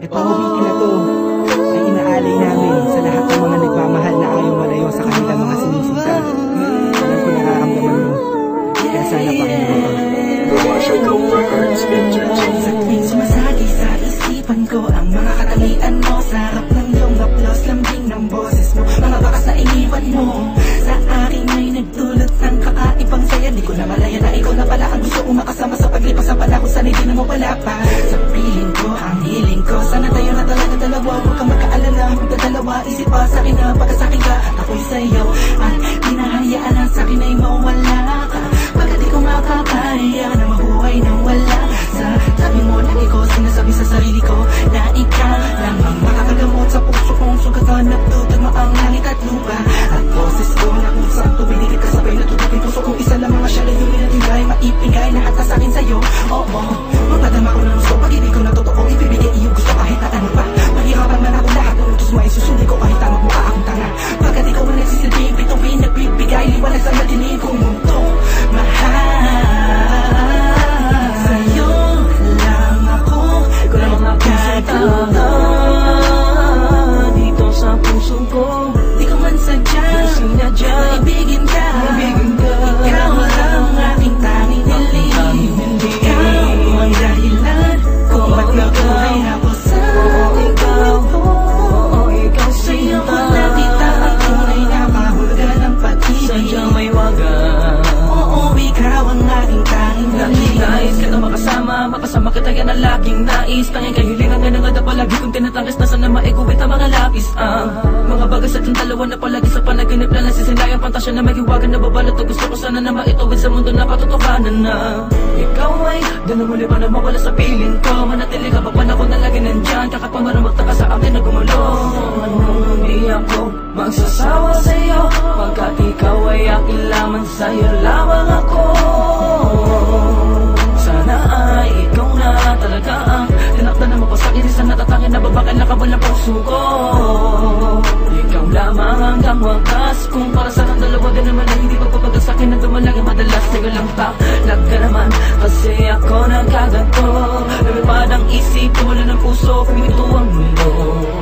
Itong awitin na to ay inaalay namin sa lahat ng mga nagmamahal na ayaw malayo sa kanilang mga sinisinta. Alam ko nararamdaman mo, kaya sana pakinggan mo. Sa tuwing sumasagi sa isipan ko ang mga katangian mo, sarap ng iyong haplos, lambing ng boses mo, mga bakas na iniwan mo sa akin ay nagdulot ng kakaibang saya. Di ko na malaya na ikaw na pala ang gusto kong makasama sa paglipas ng panahon. Sana'y di na mawala pa sa piling ko ang hiling ko. Sana tayo na talaga dalawa, huwag kang magkaalala, magdadalawa isip pa sa akin na pagkasakin ka. Ako'y sa'yo at di nahayaan na sa akin ay mawala ka, pagkat di ko makakaya na mabuhay nang wala sa tabi mo. Lagi ko sinasabi sa sarili ko na ikaw lang ang makakagamot sa puso kong sugatan. Nagtutugma ang langit at lupa at boses ko na kusang tumiligid kasabay na tutupin puso kong isa lang mga siyalay duminatigay, maipigay lahat na sa'kin sa'yo. Oo, mapadama ko ng gusto, pag-ibig ko na totoo, ibibigay iyong gusto kahit na ano pa. Mahirapan man ako lahat ng utos mo ay susundin ko kahit tama mukha akong tanga, pagkat ikaw ang nagsisilbing bituin, nagbibigay liwanag sa madilim kong mundo. Mahal sa'yo lang ako, ikaw lang mga puso dito sa puso ko. Di ko man sadya, sinadya, ibigin ka, ikaw ang aking tanging hiling. Ikaw ang dahilan kung ba't nabuhay ako sa ikaw. Ikaw sa'yo ko nakita ang tunay na kahulugan ng pag-ibig. Sadyang may wagan, oo, ikaw ang aking tanging hiling. Nais ka na makasama kita, yan ang laging nais. Tanging kahilingan nga na nga na palagi kong tinatangis na sana maiguwit ang mga lapis. Mga bagay sa ating dalawa na palagi sa panaginip na nasisilayang pantasya na maghiwagan na babalot. Gusto ko sana na maituwid sa mundo na katotohanan na ikaw ay ganang muli pa na mawala sa piling ko. Manatili ka pa panahon na lagi nandyan, kahit pa maramagta ka sa akin na gumulo. Hindi ako magsasawa sa'yo, pagkat ikaw ay akin lamang, sa'yo lamang ako. Sana ay ikaw na talaga ang tinakda na mapasakit sa natatangin na babakal na kabal ng puso ko. Ikaw lamang hanggang wakas, kung para sa kang dalawa din naman ay hindi pagpapagal sa'kin na dumalagi madalas. Teka lang talag ka naman, kasi ako nagkaganto. Lumipad ang isip, wala ng puso, kumito ang mundo.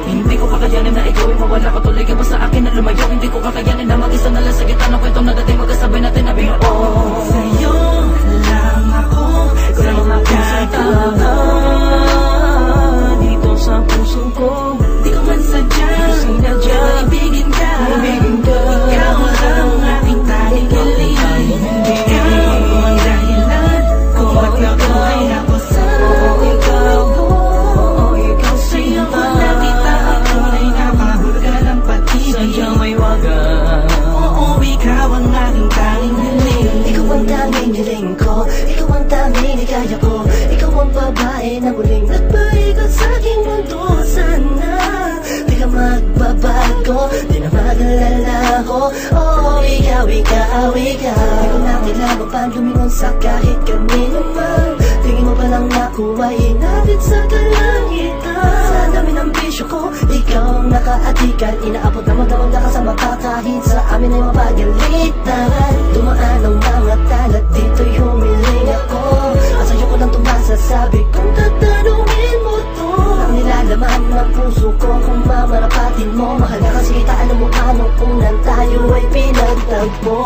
Hindi ko kakayanin na ikaw ay mawala ka, tuloy ka pa sa akin na lumayo. Hindi ko kakayanin na mag-isa na lang sa gitna ng kwento na dating magkasabay natin na biyo. Sa'yo lang ako, ikaw lang makakatawa dito sa puso ko. Di ko man sadya, sinadya, ibigin ka, ikaw ang aking tanging hiling. Ikaw ang dahilan kung ba't nabuhay ako sa ikaw. Ikaw sa'yo ko nakita ang tunay na kahulugan ng pag-ibig. Sadyang may wagan, oo, ikaw ang aking tanging hiling. Ikaw ang tanging hiling ko, ikaw ang tanging hikaya ko. Ikaw ang babae na muling nagpaigot sa aking mundo. Sana di ka magbabago, di na mag-alala ko. Oh, ikaw. Di ko na kailangan pa lumingon sa kahit kanino man. Tingin mo pa lang nakuha, inatid sa kalangitan. Sa dami ng bisyo ko, ikaw ang nakaatikan. Inaabot na magdamag na kasama ka kahit sa amin ay mapagalitan. Dumaan ang mga talat, dito'y humiling ako. At sa'yo ko lang tumasasabi kung tatanungin mo to. Ang nilalaman ng puso ko kung mamarapatin mo. Mahal na kasi kita, alam mo anong unang tayo ay pinagtagpo.